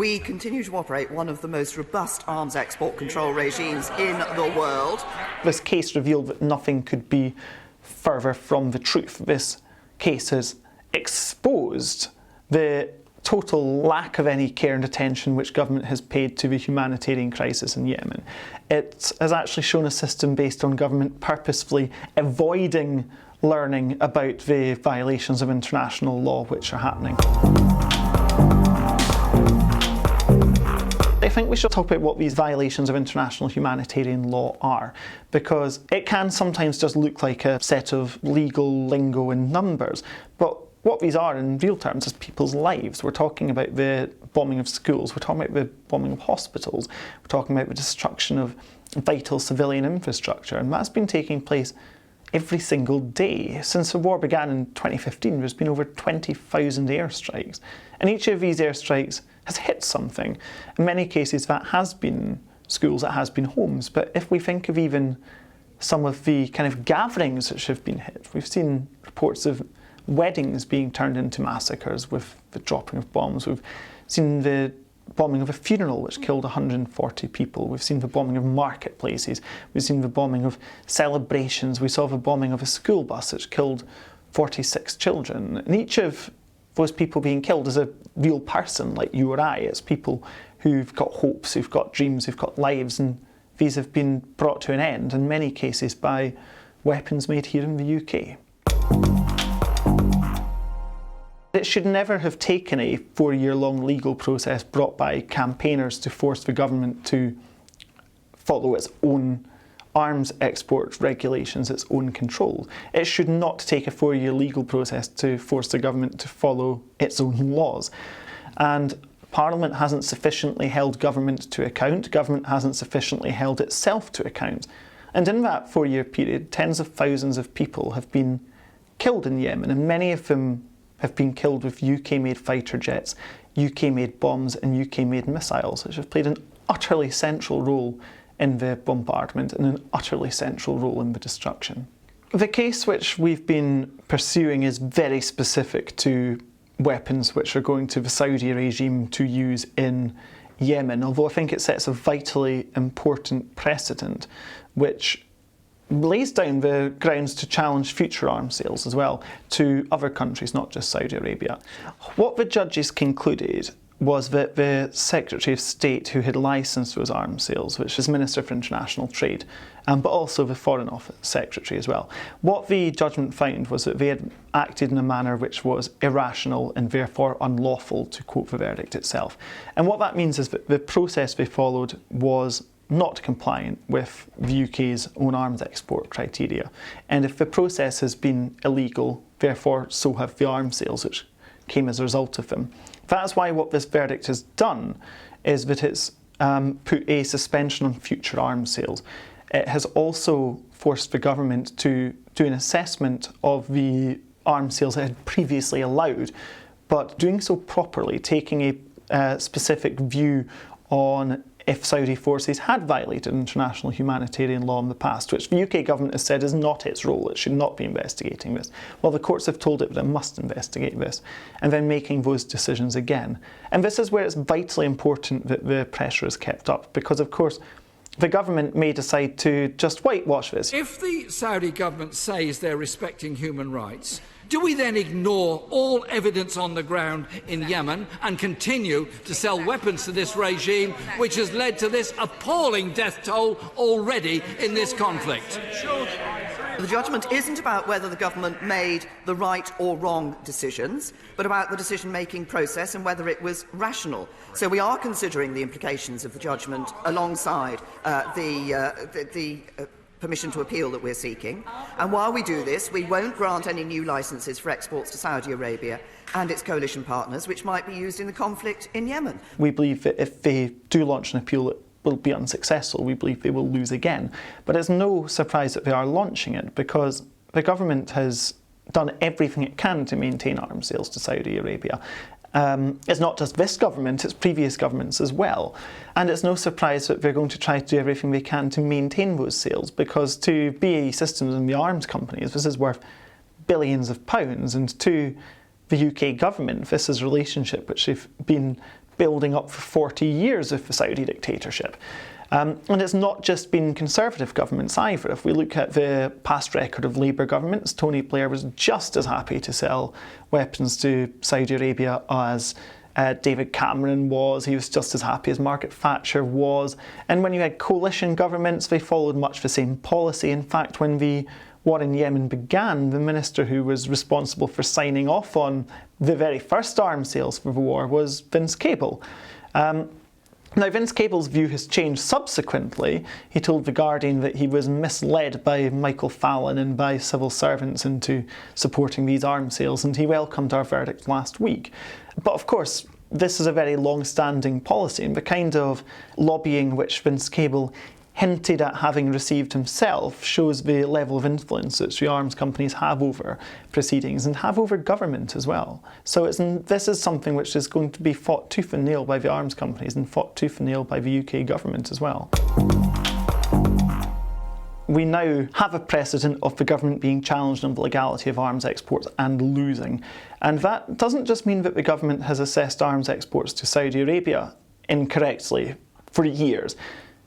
We continue to operate one of the most robust arms export control regimes in the world. This case revealed that nothing could be further from the truth. This case has exposed the total lack of any care and attention which government has paid to the humanitarian crisis in Yemen. It has actually shown a system based on government purposefully avoiding learning about the violations of international law which are happening. I think we should talk about what these violations of international humanitarian law are, because it can sometimes just look like a set of legal lingo and numbers, but what these are in real terms is people's lives. We're talking about the bombing of schools, we're talking about the bombing of hospitals, we're talking about the destruction of vital civilian infrastructure, and that's been taking place every single day. Since the war began in 2015, there's been over 20,000 airstrikes, and each of these airstrikes has hit something. In many cases that has been schools, that has been homes, but if we think of even some of the kind of gatherings which have been hit, we've seen reports of weddings being turned into massacres with the dropping of bombs. We've seen the bombing of a funeral which killed 140 people. We've seen the bombing of marketplaces. We've seen the bombing of celebrations. We saw the bombing of a school bus which killed 46 children. And each of those people being killed is a real person like you or I. It's people who've got hopes, who've got dreams, who've got lives, and these have been brought to an end in many cases by weapons made here in the UK. It should never have taken a 4-year-long legal process brought by campaigners to force the government to follow its own arms export regulations, its own controls. It should not take a 4-year legal process to force the government to follow its own laws. And Parliament hasn't sufficiently held government to account, government hasn't sufficiently held itself to account. And in that 4-year period, tens of thousands of people have been killed in Yemen, and many of them have been killed with UK-made fighter jets, UK-made bombs and UK-made missiles, which have played an utterly central role in the bombardment and an utterly central role in the destruction. The case which we've been pursuing is very specific to weapons which are going to the Saudi regime to use in Yemen, although I think it sets a vitally important precedent which lays down the grounds to challenge future arms sales as well to other countries, not just Saudi Arabia. What the judges concluded was that the Secretary of State who had licensed those arms sales, which is Minister for International Trade, but also the Foreign Office Secretary as well, what the judgment found was that they had acted in a manner which was irrational and therefore unlawful, to quote the verdict itself. And what that means is that the process they followed was not compliant with the UK's own arms export criteria. And if the process has been illegal, therefore so have the arms sales which came as a result of them. That's why what this verdict has done is that it's put a suspension on future arms sales. It has also forced the government to do an assessment of the arms sales it had previously allowed, but doing so properly, taking a specific view on if Saudi forces had violated international humanitarian law in the past, which the UK government has said is not its role, it should not be investigating this. Well, the courts have told it that it must investigate this, and then making those decisions again. And this is where it's vitally important that the pressure is kept up, because of course the government may decide to just whitewash this. If the Saudi government says they're respecting human rights, do we then ignore all evidence on the ground in Yemen and continue to sell weapons to this regime, which has led to this appalling death toll already in this conflict? The judgment isn't about whether the government made the right or wrong decisions, but about the decision-making process and whether it was rational. So we are considering the implications of the judgment alongside the permission to appeal that we're seeking. And while we do this, we won't grant any new licences for exports to Saudi Arabia and its coalition partners, which might be used in the conflict in Yemen. We believe that if they do launch an appeal, it will be unsuccessful. We believe they will lose again. But it's no surprise that they are launching it, because the government has done everything it can to maintain arms sales to Saudi Arabia. It's not just this government, it's previous governments as well. And it's no surprise that they're going to try to do everything they can to maintain those sales, because to BAE Systems and the arms companies, this is worth billions of pounds, and to the UK government, this is a relationship which they've been building up for 40 years of the Saudi dictatorship. And it's not just been Conservative governments either. If we look at the past record of Labour governments, Tony Blair was just as happy to sell weapons to Saudi Arabia as David Cameron was. He was just as happy as Margaret Thatcher was. And when you had coalition governments, they followed much the same policy. In fact, when the war in Yemen began, the minister who was responsible for signing off on the very first arms sales for the war was Vince Cable. Now, Vince Cable's view has changed subsequently. He told The Guardian that he was misled by Michael Fallon and by civil servants into supporting these arms sales, and he welcomed our verdict last week. But of course, this is a very long-standing policy, and the kind of lobbying which Vince Cable hinted at having received himself shows the level of influence that the arms companies have over proceedings and have over government as well. So this is something which is going to be fought tooth and nail by the arms companies and fought tooth and nail by the UK government as well. We now have a precedent of the government being challenged on the legality of arms exports and losing. And that doesn't just mean that the government has assessed arms exports to Saudi Arabia incorrectly for years,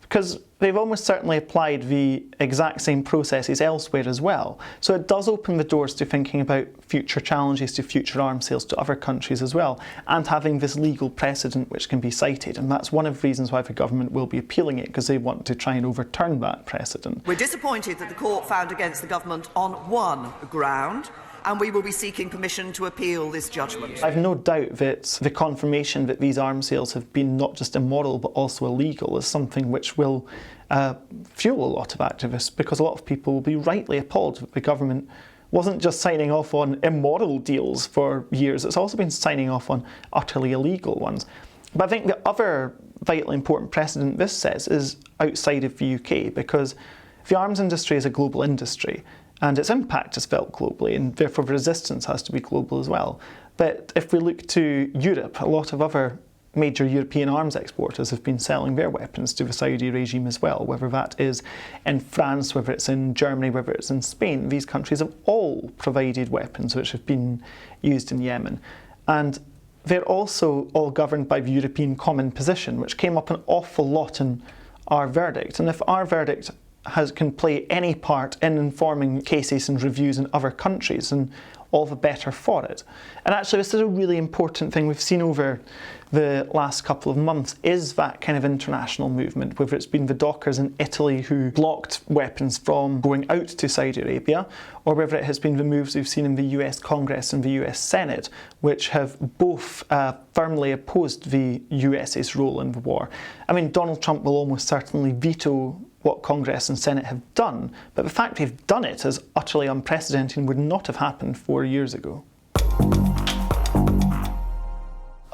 because they've almost certainly applied the exact same processes elsewhere as well. So it does open the doors to thinking about future challenges to future arms sales to other countries as well, and having this legal precedent which can be cited. And that's one of the reasons why the government will be appealing it, because they want to try and overturn that precedent. We're disappointed that the court found against the government on one ground, and we will be seeking permission to appeal this judgment. I've no doubt that the confirmation that these arms sales have been not just immoral but also illegal is something which will fuel a lot of activists, because a lot of people will be rightly appalled that the government wasn't just signing off on immoral deals for years, it's also been signing off on utterly illegal ones. But I think the other vitally important precedent this says is outside of the UK, because the arms industry is a global industry, and its impact is felt globally, and therefore the resistance has to be global as well. But if we look to Europe, a lot of other major European arms exporters have been selling their weapons to the Saudi regime as well, whether that is in France, whether it's in Germany, whether it's in Spain. These countries have all provided weapons which have been used in Yemen. And they're also all governed by the European Common Position, which came up an awful lot in our verdict. And if our verdict can play any part in informing cases and reviews in other countries, and all the better for it. And actually, this is a really important thing we've seen over the last couple of months, is that kind of international movement, whether it's been the dockers in Italy who blocked weapons from going out to Saudi Arabia, or whether it has been the moves we've seen in the US Congress and the US Senate, which have both firmly opposed the US's role in the war. I mean, Donald Trump will almost certainly veto what Congress and Senate have done, but the fact they've done it is utterly unprecedented and would not have happened 4 years ago.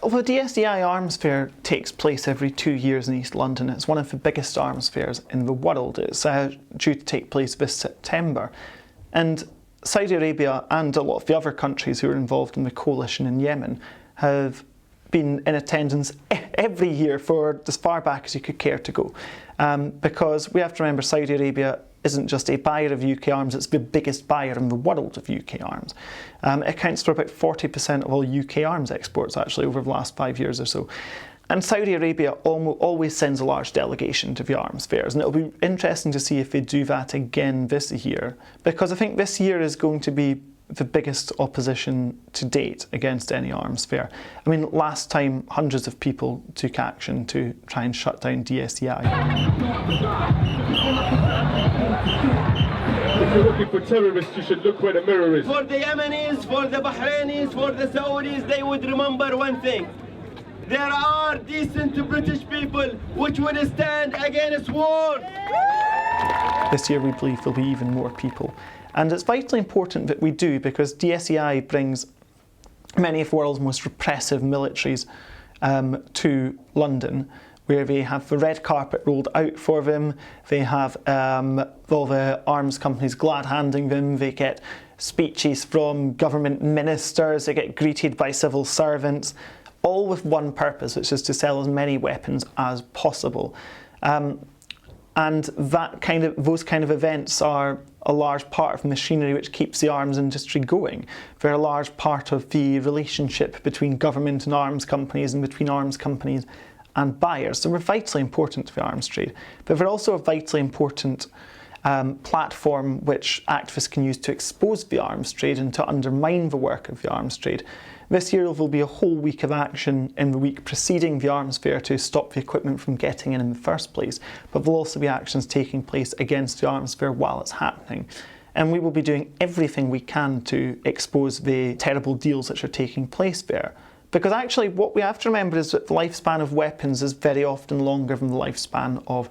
The DSEI Arms Fair takes place every 2 years in East London. It's one of the biggest arms fairs in the world. It's due to take place this September. And Saudi Arabia and a lot of the other countries who are involved in the coalition in Yemen have been in attendance every year for as far back as you could care to go. Because we have to remember, Saudi Arabia isn't just a buyer of UK arms, it's the biggest buyer in the world of UK arms. It accounts for about 40% of all UK arms exports actually over the last 5 years or so. And Saudi Arabia always sends a large delegation to the arms fairs, and it'll be interesting to see if they do that again this year, because I think this year is going to be the biggest opposition to date against any arms fair. I mean, last time hundreds of people took action to try and shut down DSEI. If you're looking for terrorists, you should look where the mirror is. For the Yemenis, for the Bahrainis, for the Saudis, they would remember one thing. There are decent British people which would stand against war. This year we believe there'll be even more people. And it's vitally important that we do, because DSEI brings many of the world's most repressive militaries to London, where they have the red carpet rolled out for them, they have all the arms companies glad-handing them, they get speeches from government ministers, they get greeted by civil servants, all with one purpose, which is to sell as many weapons as possible. And And those kind of events are a large part of the machinery which keeps the arms industry going. They're a large part of the relationship between government and arms companies and between arms companies and buyers. So they're vitally important to the arms trade. But they're also a vitally important platform which activists can use to expose the arms trade and to undermine the work of the arms trade. This year there will be a whole week of action in the week preceding the arms fair to stop the equipment from getting in the first place, but there will also be actions taking place against the arms fair while it's happening. And we will be doing everything we can to expose the terrible deals which are taking place there. Because actually what we have to remember is that the lifespan of weapons is very often longer than the lifespan of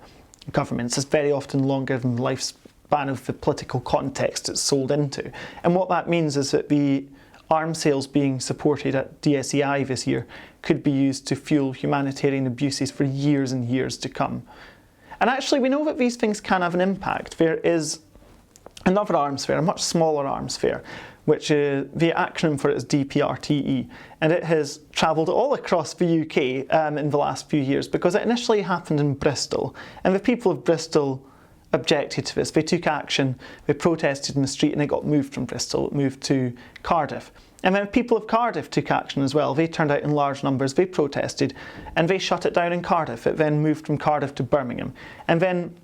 governments. It's very often longer than the lifespan of the political context it's sold into. And what that means is that the arms sales being supported at DSEI this year could be used to fuel humanitarian abuses for years and years to come. And actually we know that these things can have an impact. There is another arms fair, a much smaller arms fair, which the acronym for it is DPRTE, and it has travelled all across the UK in the last few years because it initially happened in Bristol, and the people of Bristol objected to this. They took action, they protested in the street, and it got moved from Bristol, it moved to Cardiff. And then people of Cardiff took action as well. They turned out in large numbers, they protested, and they shut it down in Cardiff. It then moved from Cardiff to Birmingham. And then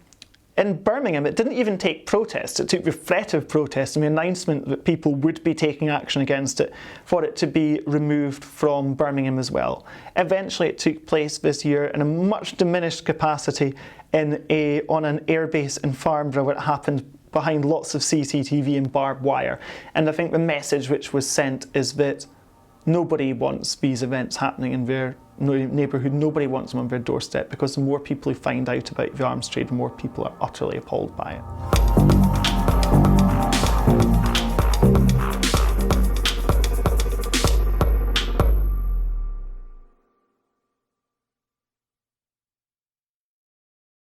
in Birmingham, it didn't even take protest. It took the threat of protest and the announcement that people would be taking action against it for it to be removed from Birmingham as well. Eventually, it took place this year in a much diminished capacity on an airbase in Farnborough, where it happened behind lots of CCTV and barbed wire. And I think the message which was sent is that nobody wants these events happening in their neighbourhood. Nobody wants them on their doorstep, because the more people who find out about the arms trade, the more people are utterly appalled by it.